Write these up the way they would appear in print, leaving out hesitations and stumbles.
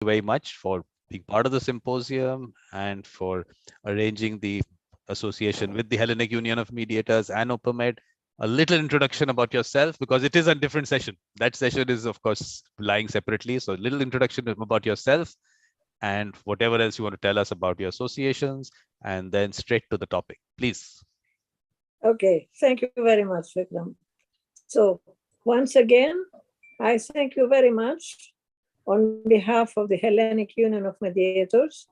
you very much for being part of the symposium and for arranging the association with the Hellenic Union of Mediators and OPEMED. A little introduction about yourself, because it is a different session. That session is, of course, lying separately. So a little introduction about yourself and whatever else you want to tell us about your associations, and then straight to the topic, please. Okay, thank you very much, Vikram. So once again, I thank you very much on behalf of the Hellenic Union of Mediators,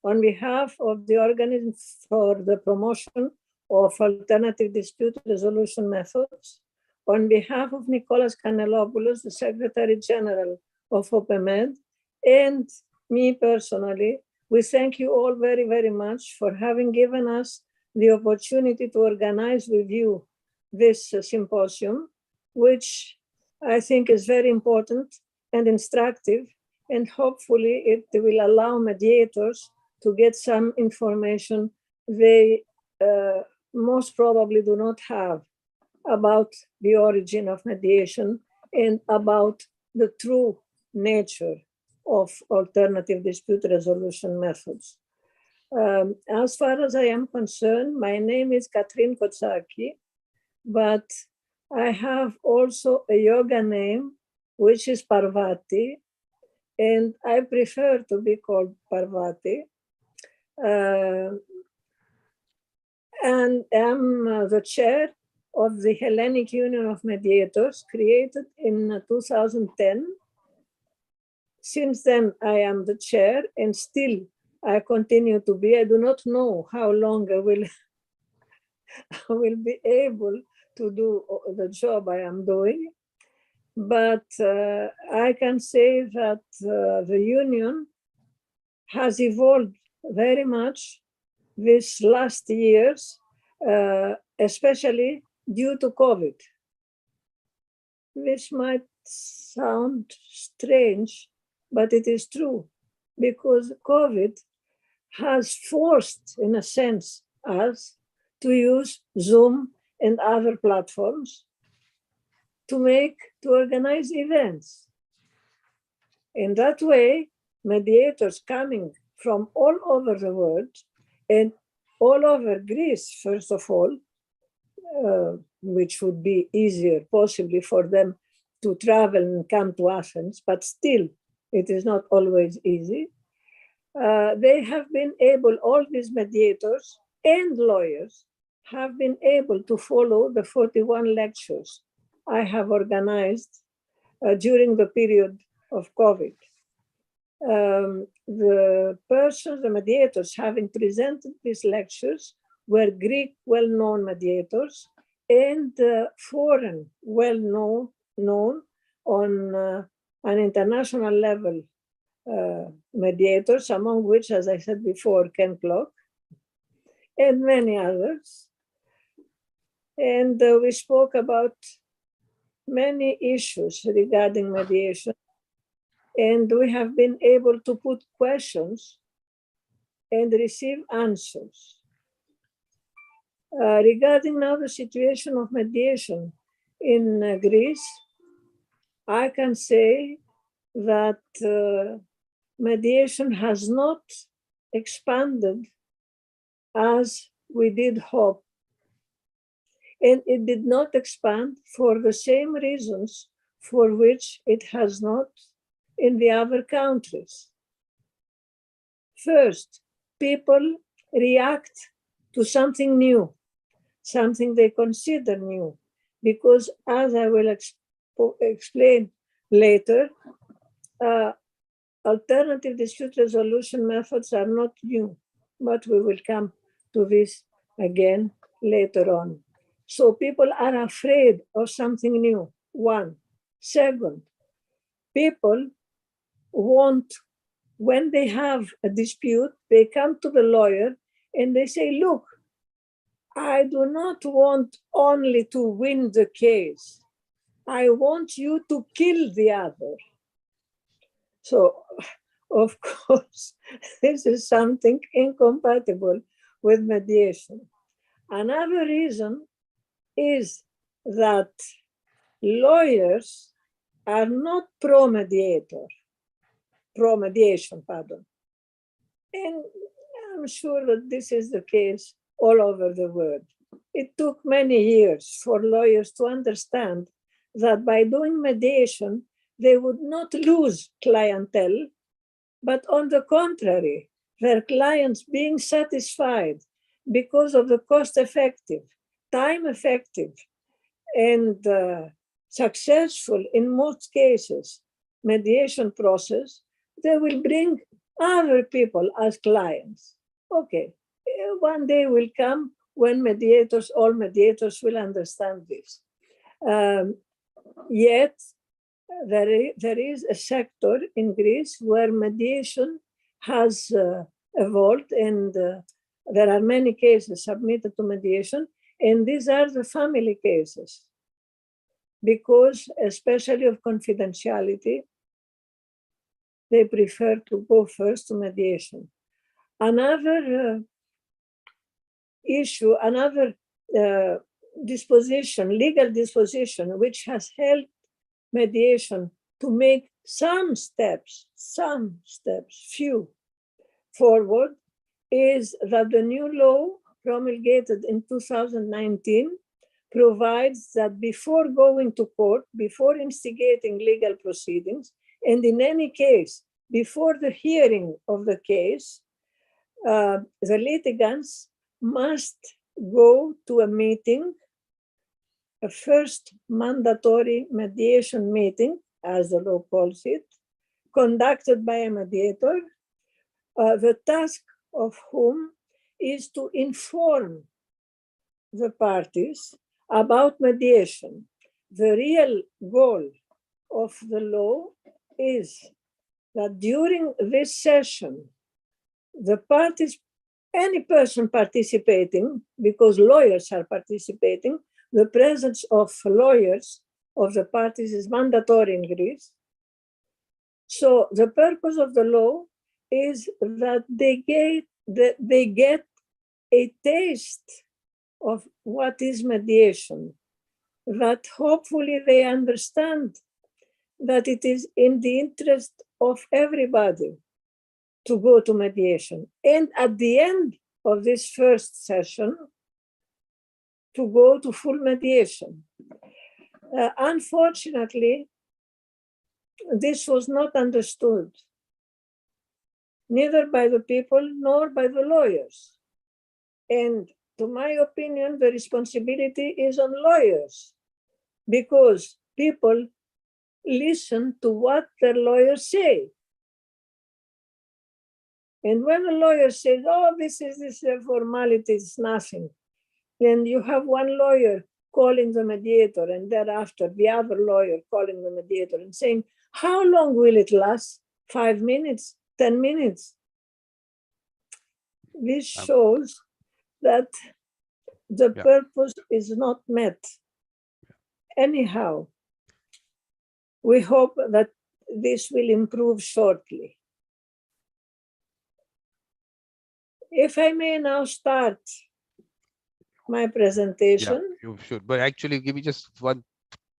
on behalf of the Organism for the Promotion of Alternative Dispute Resolution Methods, on behalf of Nicholas Kanellopoulos, the Secretary General of OPEMED, and me personally. We thank you all very, very much for having given us the opportunity to organize with you this symposium, which I think is very important and instructive, and hopefully it will allow mediators to get some information they most probably do not have about the origin of mediation and about the true nature of alternative dispute resolution methods. As far as I am concerned, my name is Catherine Cotsaki, but I have also a yoga name, which is Parvati, and I prefer to be called Parvati. And am the chair of the Hellenic Union of Mediators, created in 2010. Since then, I am the chair, and still I continue to be. I do not know how long I will be able to do the job I am doing, but I can say that the union has evolved very much these last years, especially due to COVID. This might sound strange, but it is true, because COVID has forced, in a sense, us to use Zoom and other platforms to organize events. In that way, mediators coming from all over the world and all over Greece, first of all, which would be easier possibly for them to travel and come to Athens, but still it is not always easy. They have been able, all these mediators and lawyers have been able to follow the 41 lectures I have organized during the period of COVID. The mediators having presented these lectures were Greek well-known mediators and foreign well-known on an international level mediators, among which, as I said before, Cloke, and many others. And we spoke about many issues regarding mediation, and we have been able to put questions and receive answers. Regarding now the situation of mediation in Greece, I can say that mediation has not expanded as we did hope. And it did not expand for the same reasons for which it has not in the other countries. First, people react to something new, something they consider new, because as I will explain later, alternative dispute resolution methods are not new, but we will come to this again later on. So people are afraid of something new, one. Second, people want, when they have a dispute, they come to the lawyer and they say, look, I do not want only to win the case. I want you to kill the other. So, of course, this is something incompatible with mediation. Another reason is that lawyers are not pro-mediator. pro-mediation, pardon. And I'm sure that this is the case all over the world. It took many years for lawyers to understand that by doing mediation, they would not lose clientele, but on the contrary, their clients being satisfied because of the cost-effective, time-effective, and successful, in most cases, mediation process, they will bring other people as clients. Okay, one day will come when all mediators will understand this. Yet, there is a sector in Greece where mediation has evolved, and there are many cases submitted to mediation, and these are the family cases, because especially of confidentiality, they prefer to go first to mediation. Another issue, another disposition, legal disposition, which has helped mediation to make some steps, few, forward, is that the new law promulgated in 2019 provides that before going to court, before instigating legal proceedings, and in any case, before the hearing of the case, the litigants must go to a meeting, a first mandatory mediation meeting, as the law calls it, conducted by a mediator, the task of whom is to inform the parties about mediation. The real goal of the law is that during this session, the parties, any person participating, because lawyers are participating, the presence of lawyers of the parties is mandatory in Greece. So the purpose of the law is that they get a taste of what is mediation, that hopefully they understand that it is in the interest of everybody to go to mediation. And at the end of this first session, to go to full mediation. Unfortunately, this was not understood, neither by the people nor by the lawyers. And to my opinion, the responsibility is on lawyers, because people listen to what their lawyers say. And when a lawyer says, oh, this is a formality, it's nothing, and you have one lawyer calling the mediator, and thereafter the other lawyer calling the mediator and saying, how long will it last? 5 minutes, 10 minutes? This shows that the purpose is not met. Anyhow, we hope that this will improve shortly. If I may now start my presentation. Yeah, you should, but actually give me just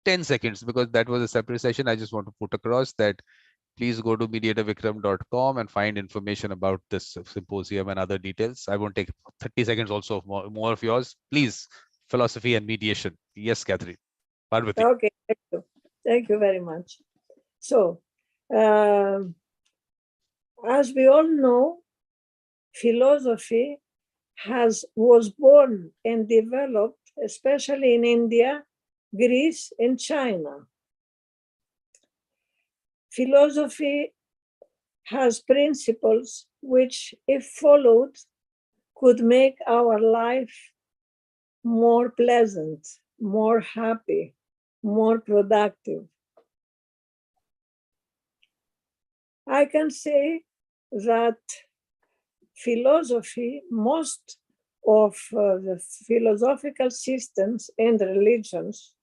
10 seconds, because that was a separate session. I just want to put across that please go to mediatorvikram.com and find information about this symposium and other details. I won't take 30 seconds also of more of yours. Please, philosophy and mediation. Yes, Catherine. Parvati. Okay, thank you. Thank you very much. So, as we all know, philosophy was born and developed, especially in India, Greece, and China. Philosophy has principles which, if followed, could make our life more pleasant, more happy, more productive. I can say that philosophy, most of the philosophical systems and religions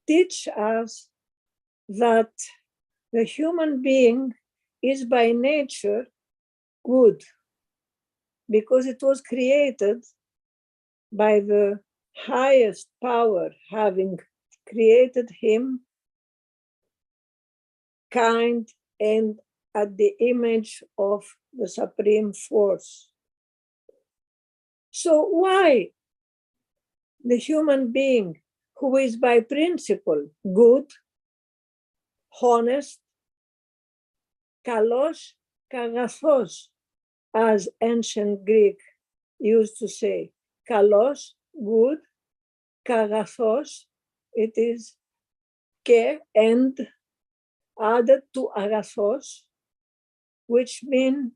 teach us that the human being is by nature good, because it was created by the highest power, having created him kind and at the image of the supreme force. So why the human being who is by principle good, honest, kalos, kagathos, as ancient Greek used to say, kalos, good, kagathos, it is ke and added to agathos, which means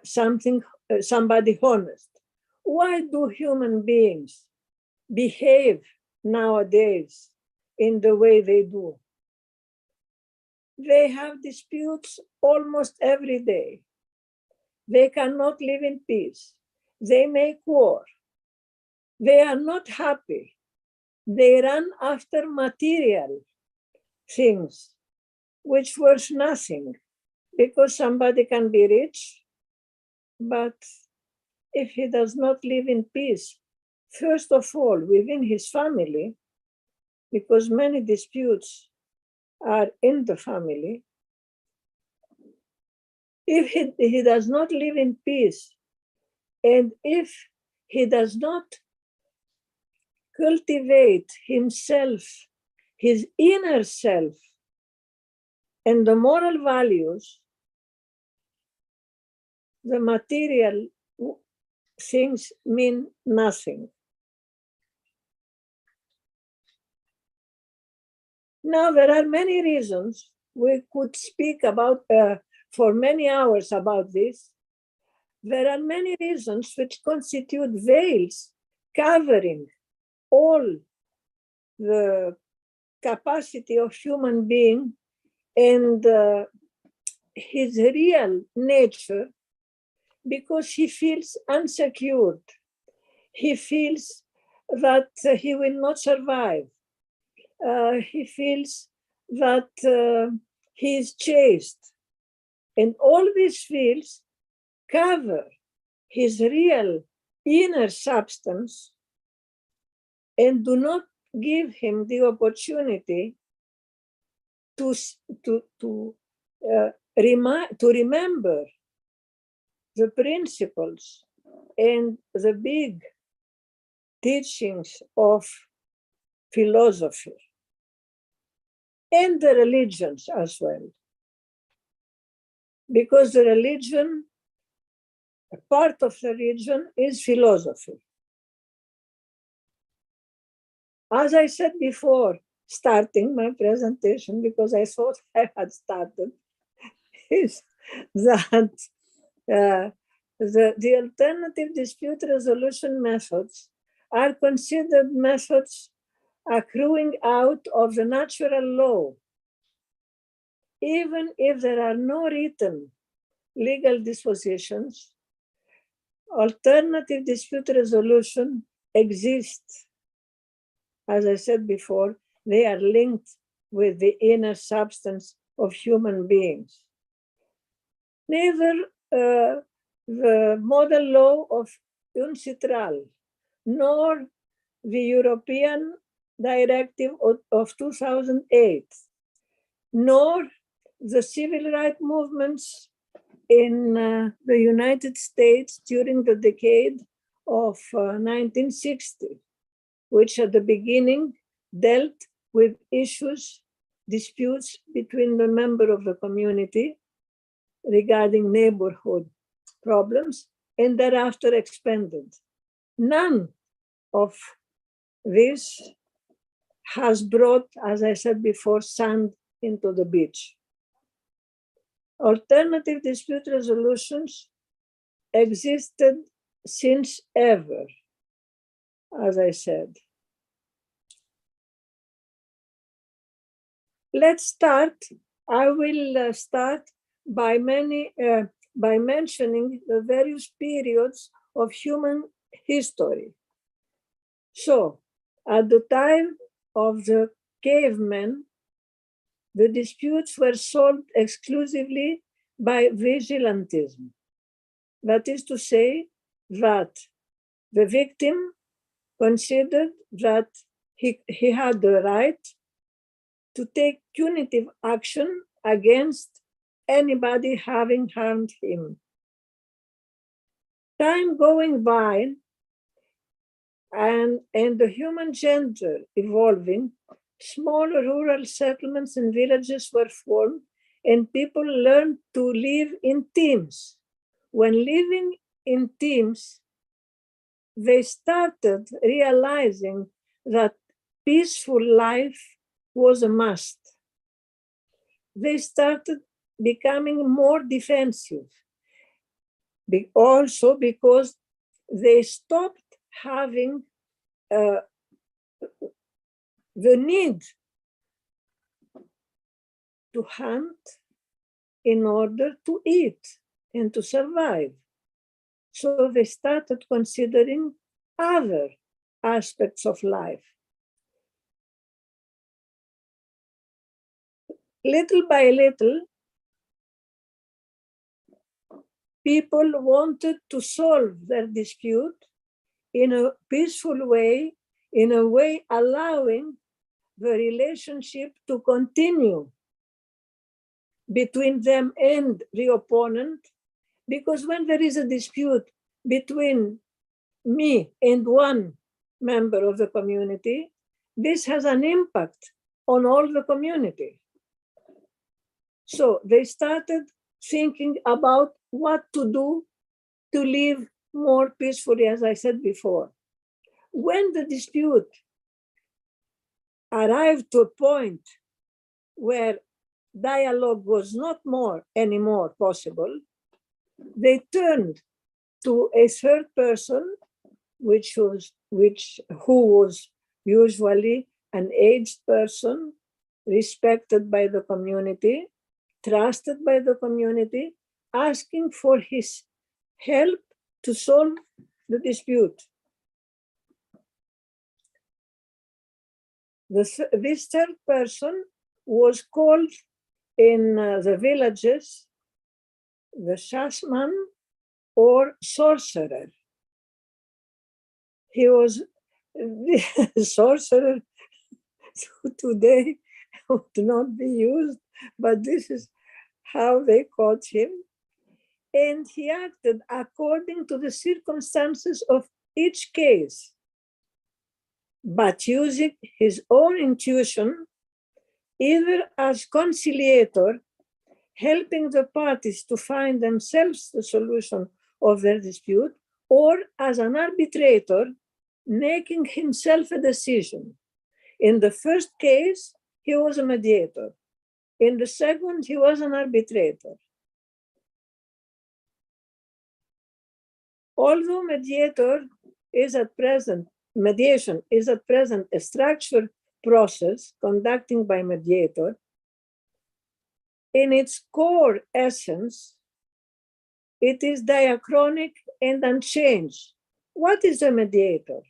somebody honest. Why do human beings behave nowadays in the way they do? They have disputes almost every day. They cannot live in peace. They make war. They are not happy. They run after material things, which worth nothing, because somebody can be rich, but if he does not live in peace, first of all, within his family, because many disputes are in the family, if he does not live in peace, and if he does not cultivate himself, his inner self, and the moral values, the material things mean nothing. Now, there are many reasons. We could speak about for many hours about this. There are many reasons which constitute veils covering all the capacity of human being and his real nature, because he feels unsecured. He feels that he will not survive. He feels that he is chased. And all these feels cover his real inner substance and do not give him the opportunity to remember the principles and the big teachings of philosophy and the religions as well. Because the religion, a part of the religion is philosophy. As I said before, starting my presentation, because I thought I had started, is that the alternative dispute resolution methods are considered methods accruing out of the natural law, even if there are no written legal dispositions. Alternative dispute resolution exists. As I said before, they are linked with the inner substance of human beings. Neither the model law of UNCITRAL nor the European Directive of 2008, nor the civil rights movements in the United States during the decade of 1960, which at the beginning dealt with issues, disputes between the members of the community regarding neighborhood problems, and thereafter expanded. None of this has brought, as I said before, sand into the beach. Alternative dispute resolutions existed since ever, as I said. Let's start. I will start by mentioning the various periods of human history. So, at the time of the cavemen, the disputes were solved exclusively by vigilantism. That is to say that the victim considered that he had the right to take punitive action against anybody having harmed him. Time going by and the human gender evolving, small rural settlements and villages were formed and people learned to live in teams. When living in teams, they started realizing that peaceful life was a must. They started becoming more defensive, also because they stopped having the need to hunt in order to eat and to survive. So they started considering other aspects of life. Little by little, people wanted to solve their dispute in a peaceful way, in a way allowing the relationship to continue between them and the opponent, because when there is a dispute between me and one member of the community, this has an impact on all the community. So they started thinking about what to do to live more peacefully, as I said before. When the dispute arrived to a point where dialogue was not anymore possible, they turned to a third person, who was usually an aged person, respected by the community, trusted by the community, asking for his help to solve the dispute. This third person was called in the villages the shaman or sorcerer. He was the sorcerer today would not be used, but this is how they called him. And he acted according to the circumstances of each case, but using his own intuition, either as conciliator, helping the parties to find themselves the solution of their dispute, or as an arbitrator, making himself a decision. In the first case, he was a mediator. In the second, he was an arbitrator. Although mediation is at present a structured process conducted by mediator, in its core essence, it is diachronic and unchanged. What is a mediator?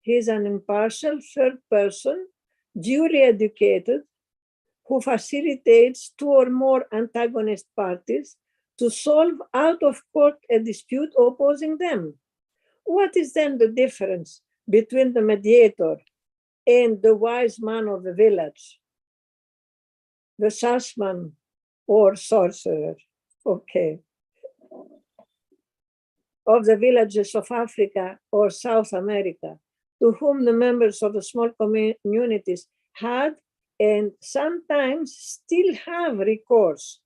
He is an impartial third person, duly educated, who facilitates two or more antagonist parties to solve out of court a dispute opposing them. What is then the difference between the mediator and the wise man of the village, the shaman or sorcerer, of the villages of Africa or South America, to whom the members of the small communities had and sometimes still have recourse,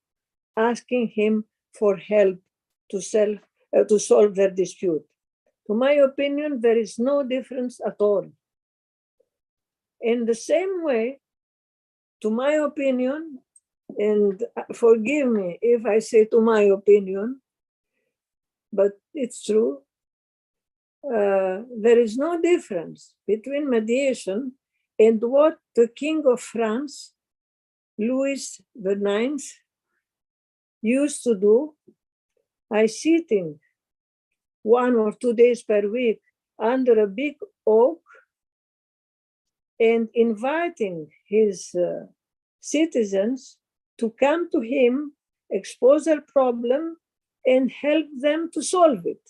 asking him for help to solve their dispute? To my opinion, there is no difference at all. In the same way, to my opinion, and forgive me if I say to my opinion, but it's true, there is no difference between mediation and what the King of France, Louis IX, used to do by sitting 1 or 2 days per week under a big oak and inviting his citizens to come to him, expose their problem, and help them to solve it.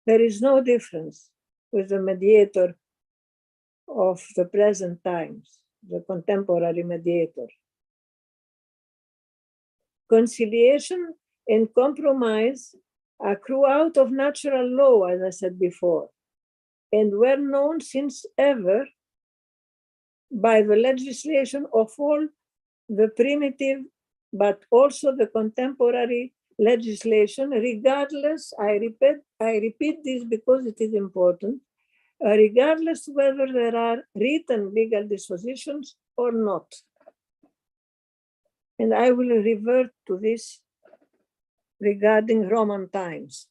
There is no difference with the mediator of the present times, the contemporary mediator. conciliation and compromise accrue out of natural law, as I said before, and were known since ever by the legislation of all the primitive, but also the contemporary legislation, regardless, I repeat this because it is important, regardless whether there are written legal dispositions or not. And I will revert to this regarding Roman times.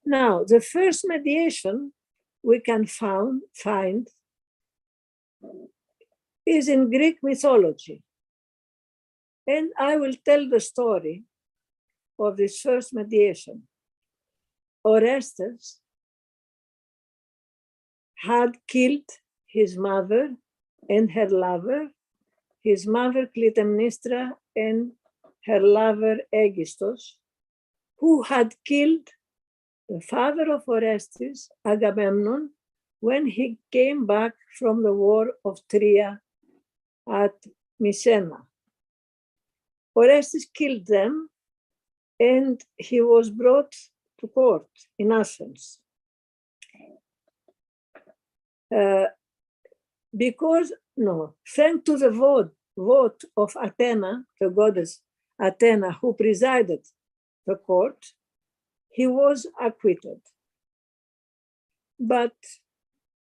Now, the first mediation we can find is in Greek mythology. And I will tell the story of this first mediation. Orestes had killed his mother and her lover, his mother Clytemnestra and her lover Aegisthus, who had killed the father of Orestes, Agamemnon, when he came back from the war of Troia at Mycena. Orestes killed them and he was brought to court in Athens. Thanks to the vote of Athena, the goddess Athena, who presided the court, he was acquitted, but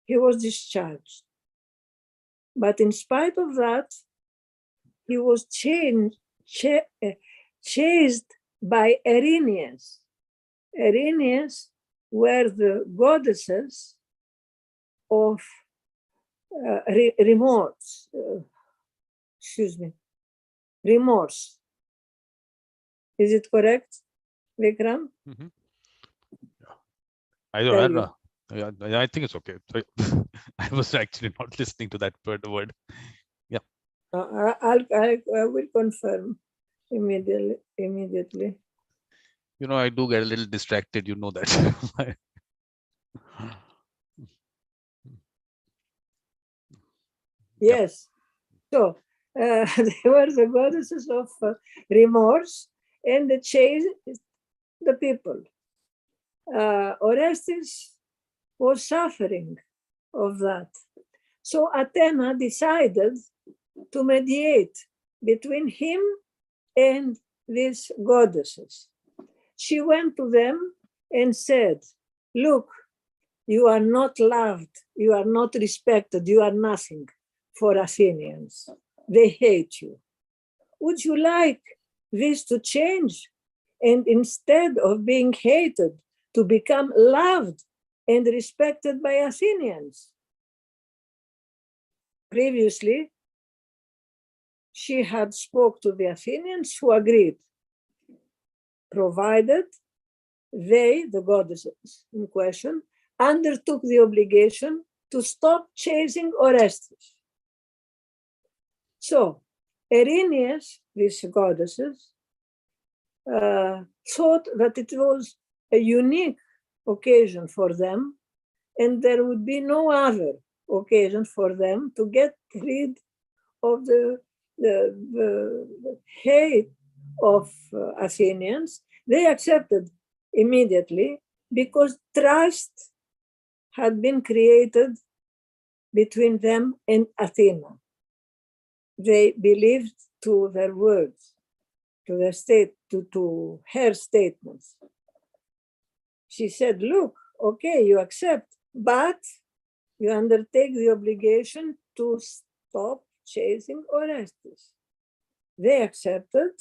he was discharged. But in spite of that, he was chased by Erinyes. Erinyes were the goddesses of remorse. Remorse. Is it correct, Vikram? Mm-hmm. I don't know. I think it's okay. I was actually not listening to that word. Yeah. I will confirm immediately. You know, I do get a little distracted. You know that. Yes. So they were the goddesses of remorse and they chased the people. Orestes was suffering of that. So Athena decided to mediate between him and these goddesses. She went to them and said, look, you are not loved, you are not respected, you are nothing for Athenians. They hate you. Would you like this to change? And instead of being hated, to become loved and respected by Athenians? Previously, she had spoke to the Athenians who agreed, provided they, the goddesses in question, undertook the obligation to stop chasing Orestes. So, Erinyes, these goddesses, thought that it was a unique occasion for them, and there would be no other occasion for them to get rid of the hate of Athenians. They accepted immediately because trust had been created between them and Athena. They believed to their words, to their to her statements. She said, look, okay, you accept, but you undertake the obligation to stop chasing Orestes. They accepted,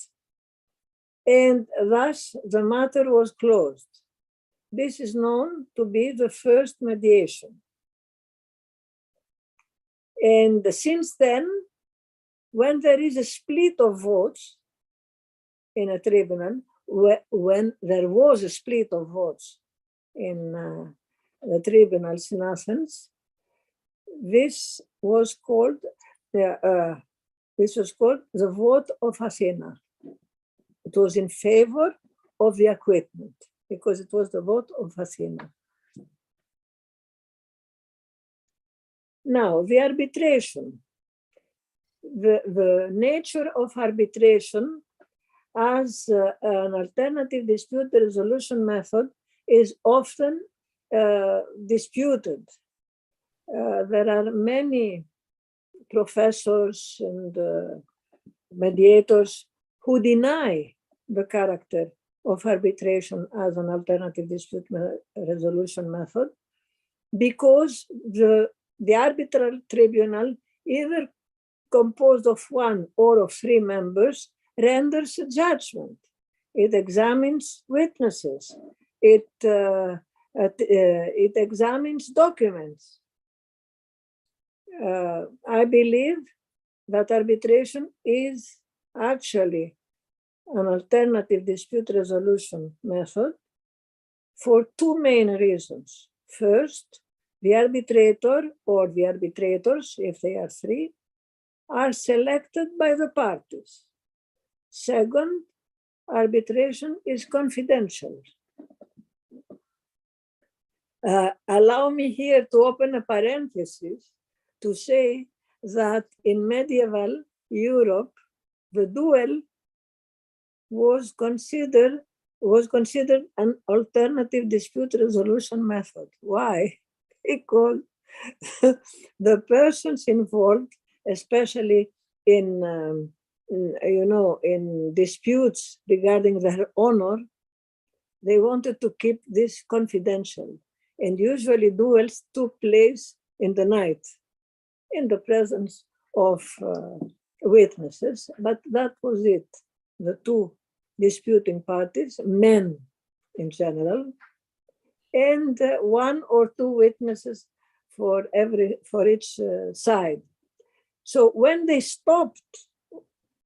and thus the matter was closed. This is known to be the first mediation. And since then, when there is a split of votes in a tribunal, when there was a split of votes in the tribunals in Athens, this was called the vote of Athena. It was in favor of the acquitment because it was the vote of Athena. Now, the arbitration. the nature of arbitration as an alternative dispute resolution method is often disputed. There are many professors and mediators who deny the character of arbitration as an alternative dispute resolution method because the arbitral tribunal, either composed of one or of three members, renders a judgment. It examines witnesses. It examines documents. I believe that arbitration is actually an alternative dispute resolution method for two main reasons. First, the arbitrator or the arbitrators, if they are three, are selected by the parties. Second, arbitration is confidential. Allow me here to open a parenthesis to say that in medieval Europe, the duel was considered an alternative dispute resolution method. Why? Because the persons involved, especially in disputes regarding their honor, they wanted to keep this confidential. And usually duels took place in the night, in the presence of witnesses, but that was it. The two disputing parties, men in general, and one or two witnesses for each side. So when they stopped,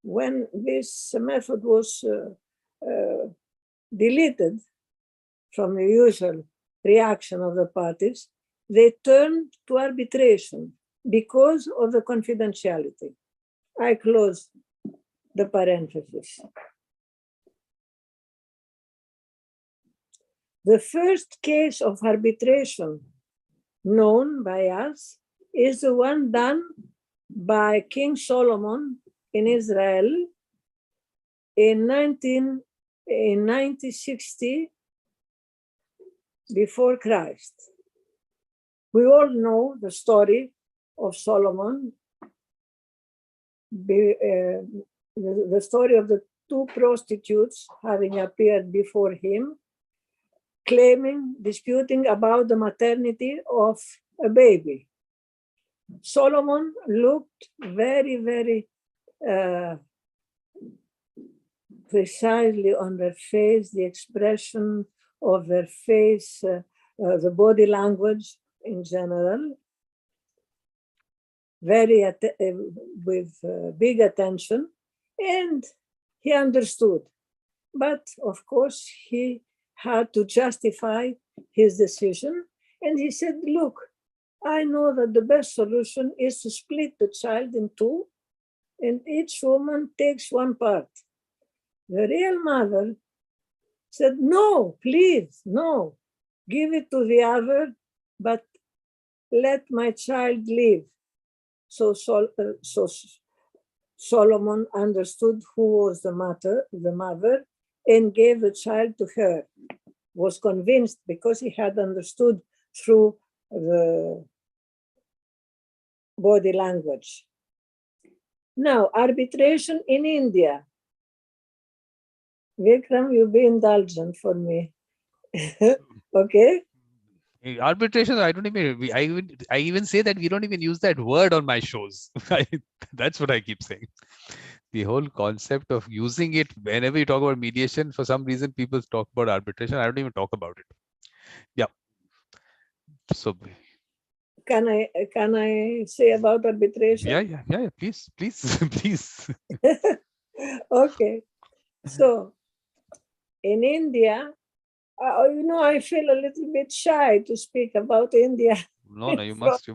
when this method was deleted from the usual reaction of the parties, they turned to arbitration because of the confidentiality. I close the parenthesis. The first case of arbitration known by us is the one done by King Solomon in Israel in 1960 before Christ. We all know the story of Solomon, the story of the two prostitutes having appeared before him, disputing about the maternity of a baby. Solomon looked very, very precisely on their face, the expression of their face, the body language in general, with big attention, and he understood. But of course, he had to justify his decision, and he said, look, I know that the best solution is to split the child in two, and each woman takes one part. The real mother said, no, please, no, give it to the other, but let my child live. So Solomon understood who was the mother, and gave the child to her. Was convinced because he had understood through the body language. Now, arbitration in India. Vikram, you be indulgent for me. Okay? Arbitration, I even say that we don't even use that word on my shows. That's what I keep saying. The whole concept of using it whenever you talk about mediation, for some reason people talk about arbitration. I don't even talk about it. Yeah. So can I say about arbitration? Yeah. Please. Please. Okay. So in India, I feel a little bit shy to speak about India. No, you must.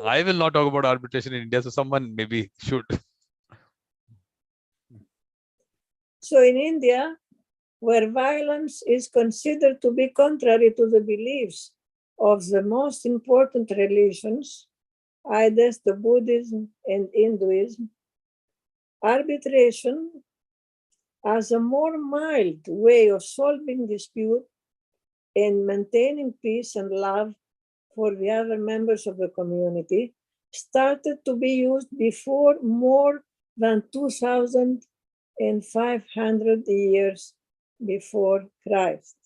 I will not talk about arbitration in India, so someone maybe should. So in India, where violence is considered to be contrary to the beliefs of the most important religions, i.e. the Buddhism and Hinduism, arbitration as a more mild way of solving dispute and maintaining peace and love for the other members of the community started to be used before more than 2,500 years before Christ.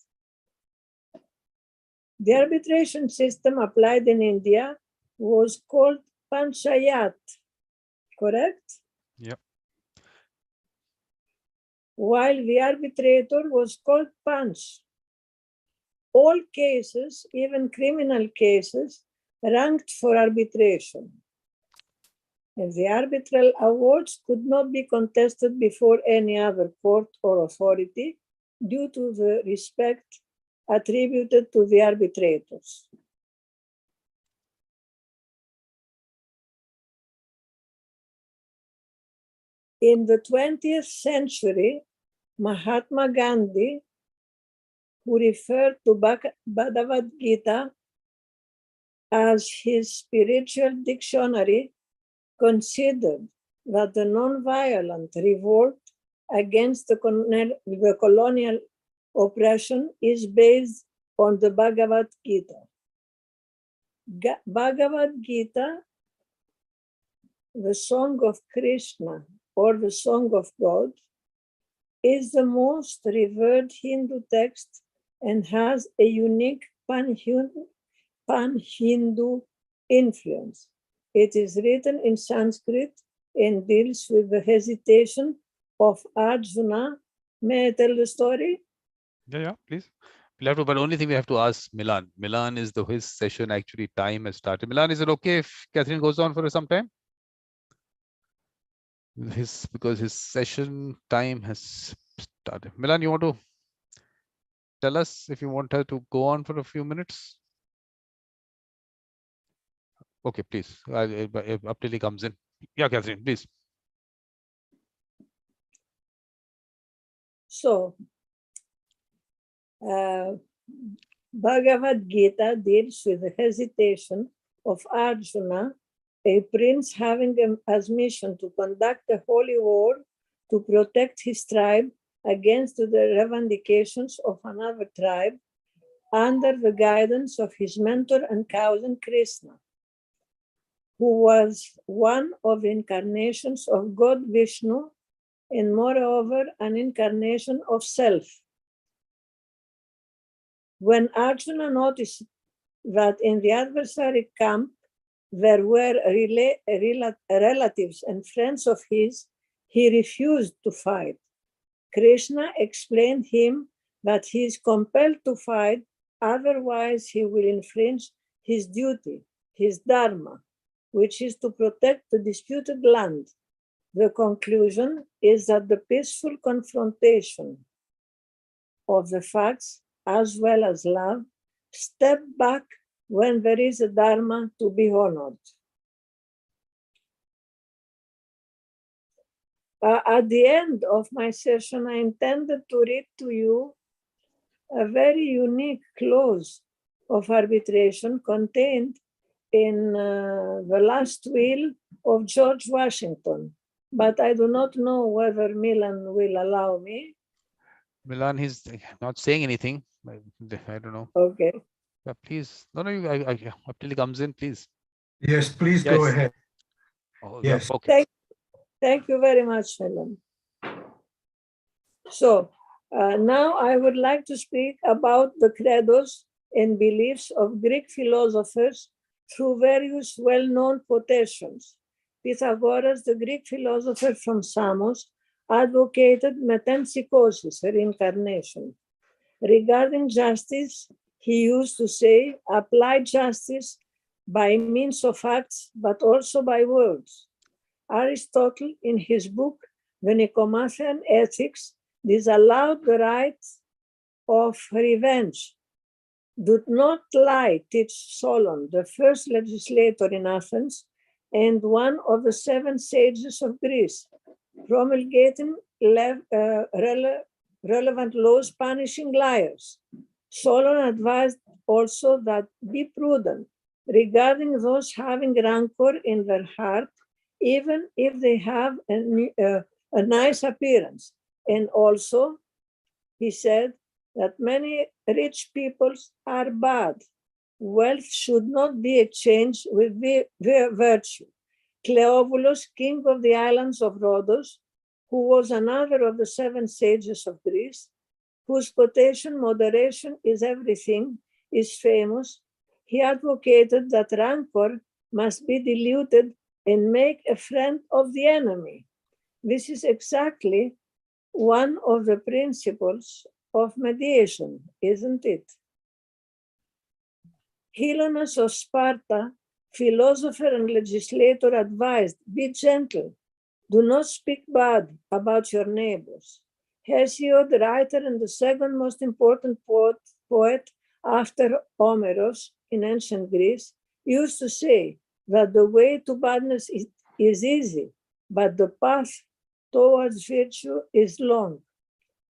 The arbitration system applied in India was called Panchayat, correct? Yep. While the arbitrator was called Panch. All cases, even criminal cases, ranked for arbitration. And the arbitral awards could not be contested before any other court or authority due to the respect attributed to the arbitrators. In the 20th century, Mahatma Gandhi, who referred to Bhagavad Gita as his spiritual dictionary, considered that the non-violent revolt against the colonial oppression is based on the Bhagavad Gita. Bhagavad Gita, the song of Krishna or the song of God, is the most revered Hindu text and has a unique pan-Hindu influence. It is written in Sanskrit and deals with the hesitation of Arjuna. May I tell the story? Yeah, please. We'll have to, but only thing we have to ask Milan. Milan is his session actually time has started. Milan, is it okay if Catherine goes on for some time? Because his session time has started. Milan, you want to tell us if you want her to go on for a few minutes? Okay, please. Up till he comes in. Yeah, Catherine, please. So, Bhagavad Gita deals with the hesitation of Arjuna, a prince having as mission to conduct a holy war to protect his tribe against the revendications of another tribe under the guidance of his mentor and cousin Krishna, who was one of the incarnations of God Vishnu and moreover an incarnation of self. When Arjuna noticed that in the adversary camp there were relatives and friends of his, he refused to fight. Krishna explained him that he is compelled to fight, otherwise he will infringe his duty, his dharma, which is to protect the disputed land. The conclusion is that the peaceful confrontation of the facts as well as love step back when there is a dharma to be honored. At the end of my session, I intended to read to you a very unique clause of arbitration contained in the last will of George Washington, but I do not know whether Milan will allow me. Milan, he's not saying anything. I don't know. Okay. But please, no, up till he comes in, please. Yes, please go ahead. Oh, yes. Yeah, okay. Thank you very much, Helen. So now I would like to speak about the credos and beliefs of Greek philosophers through various well-known quotations. Pythagoras, the Greek philosopher from Samos, advocated metempsychosis, reincarnation. Regarding justice, he used to say, apply justice by means of acts, but also by words. Aristotle, in his book, The Nicomachean Ethics, disallowed the right of revenge. Do not lie, teach Solon, the first legislator in Athens and one of the 7 sages of Greece, promulgating relevant laws punishing liars. Solon advised also that be prudent regarding those having rancor in their heart, even if they have a nice appearance. And also, he said that many rich peoples are bad. Wealth should not be exchanged with virtue. Cleobulus, king of the islands of Rhodos, who was another of the 7 sages of Greece, whose quotation, "Moderation is everything," is famous, he advocated that rancor must be diluted and make a friend of the enemy. This is exactly one of the principles of mediation, isn't it? Helenus of Sparta, philosopher and legislator, advised, "Be gentle, do not speak bad about your neighbors." Hesiod, the writer and the second most important poet after Homeros in ancient Greece, used to say that the way to badness is easy, but the path towards virtue is long.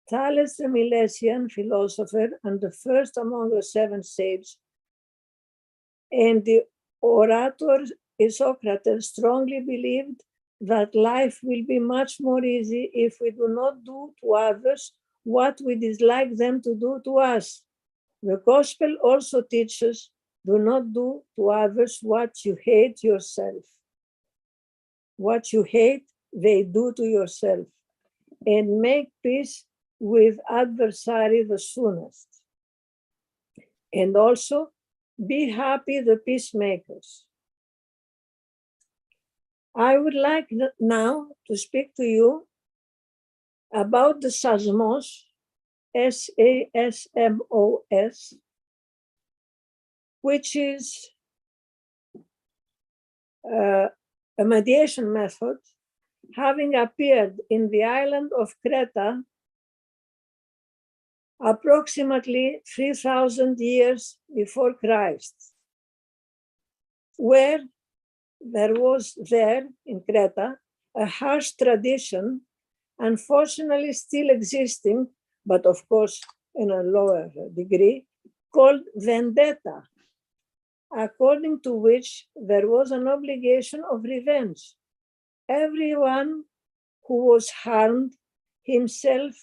Thales the Milesian philosopher and the first among the 7 sages, and the orator Isocrates strongly believed that life will be much more easy if we do not do to others what we dislike them to do to us. The gospel also teaches, do not do to others what you hate yourself. What you hate, they do to yourself. And make peace with adversary the soonest. And also, be happy the peacemakers. I would like now to speak to you about the Sasmos, S-A-S-M-O-S, which is a mediation method having appeared in the island of Creta approximately 3,000 years before Christ, where there was in Creta a harsh tradition, unfortunately still existing, but of course in a lower degree, called vendetta, according to which there was an obligation of revenge. Everyone who was harmed, himself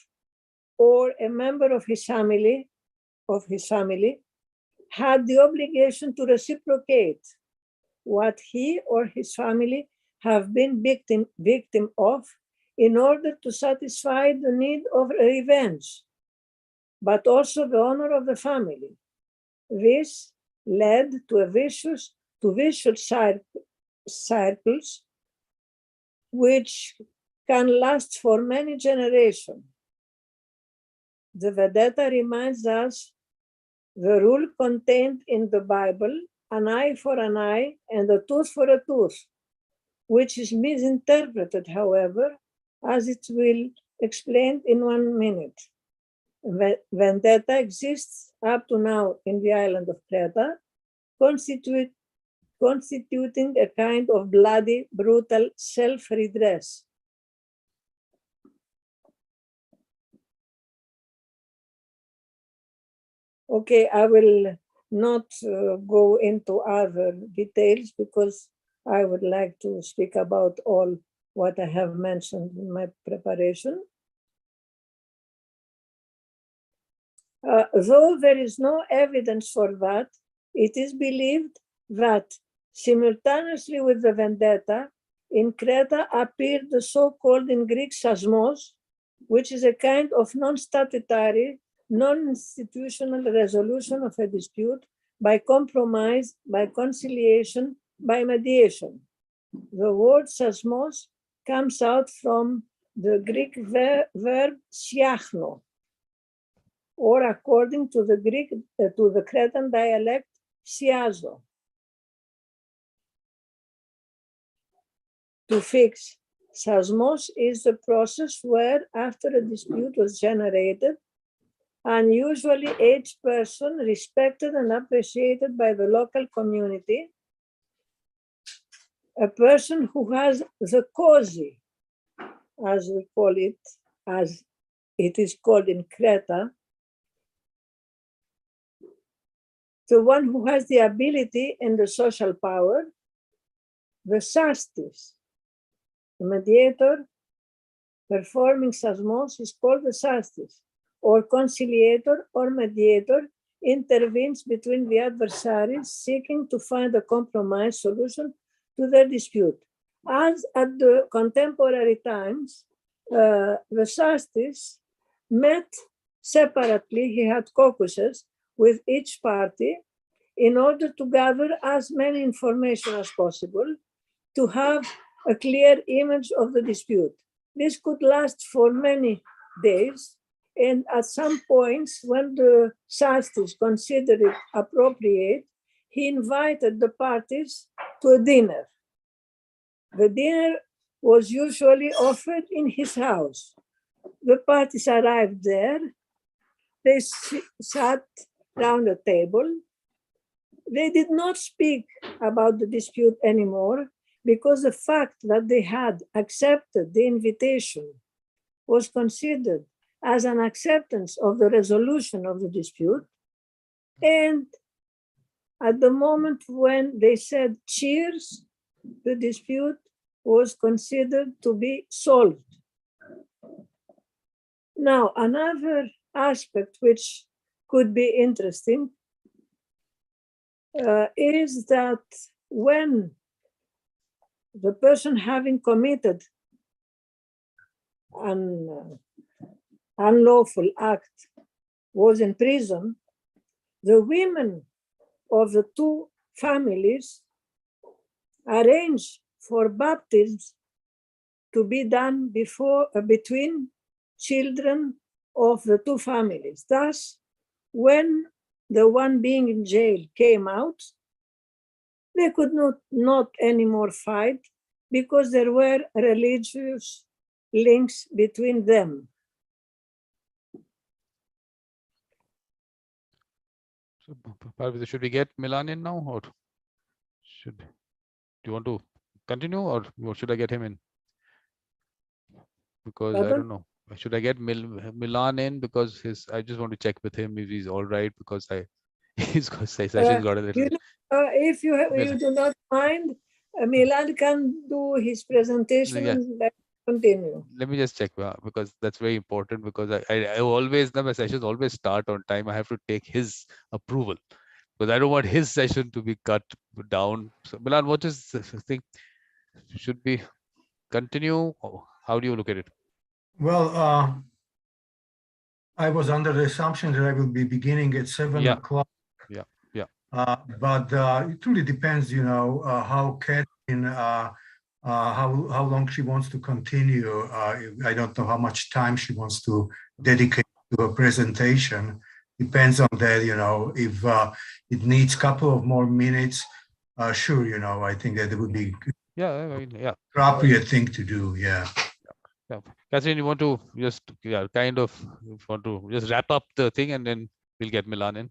or a member of his family, had the obligation to reciprocate what he or his family have been victim of in order to satisfy the need of revenge, but also the honor of the family. This led to vicious circles which can last for many generations. The vendetta reminds us the rule contained in the Bible, an eye for an eye and a tooth for a tooth, which is misinterpreted, however, as it will explain in 1 minute. Vendetta exists up to now in the island of Creta, constituting a kind of bloody, brutal self-redress. Okay, I will not go into other details because I would like to speak about all what I have mentioned in my preparation. Though there is no evidence for that, it is believed that simultaneously with the vendetta, in Creta appeared the so-called in Greek Sasmos, which is a kind of non-statutory, non-institutional resolution of a dispute by compromise, by conciliation, by mediation. The word Sasmos comes out from the Greek verb siachno, or according to the the Cretan dialect, siazo. To fix, Sasmos is the process where, after a dispute was generated, an usually aged person, respected and appreciated by the local community, a person who has the causi, as we call it, as it is called in Creta, the one who has the ability and the social power, the sastis, The mediator performing susmos is called the justice, or conciliator or mediator intervenes between the adversaries seeking to find a compromise solution to their dispute. As at the contemporary times, the justice met separately. He had caucuses with each party in order to gather as many information as possible to have a clear image of the dispute. This could last for many days, and at some points when the justice considered it appropriate, he invited the parties to a dinner. The dinner was usually offered in his house. The parties arrived there. They sat round a table. They did not speak about the dispute anymore because the fact that they had accepted the invitation was considered as an acceptance of the resolution of the dispute. And at the moment when they said cheers, the dispute was considered to be solved. Now, another aspect which could be interesting is that when the person having committed an unlawful act was in prison, the women of the two families arranged for baptism to be done between children of the two families. Thus, when the one being in jail came out, they could not anymore fight because there were religious links between them. So, Parvati, should we get Milan in now, or do you want to continue, or should I get him in? Because I don't know. Should I get Milan in, because I just want to check with him if he's all right, because his session's got a little. If you do not mind, Milan can do his presentation and let's continue. Let me just check, because that's very important, because I always, my sessions always start on time. I have to take his approval because I don't want his session to be cut down. So Milan, what is the thing? Should we continue? Or how do you look at it? Well, I was under the assumption that I will be beginning at 7 o'clock. Yeah. But it really depends, how Catherine, how long she wants to continue. I don't know how much time she wants to dedicate to her presentation. Depends on that, if it needs a couple of more minutes, sure, I think that it would be appropriate thing to do, yeah. Catherine, you want to just just wrap up the thing and then we'll get Milan in?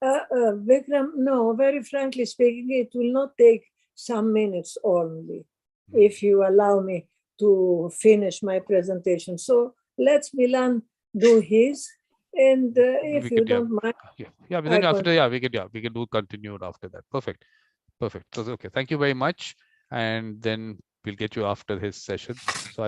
Vikram, no, very frankly speaking, it will not take some minutes only, if you allow me to finish my presentation. So let's Milan do his, and if you don't mind. We can do continued after that. Perfect. So, okay, thank you very much. And then we'll get you after his session. So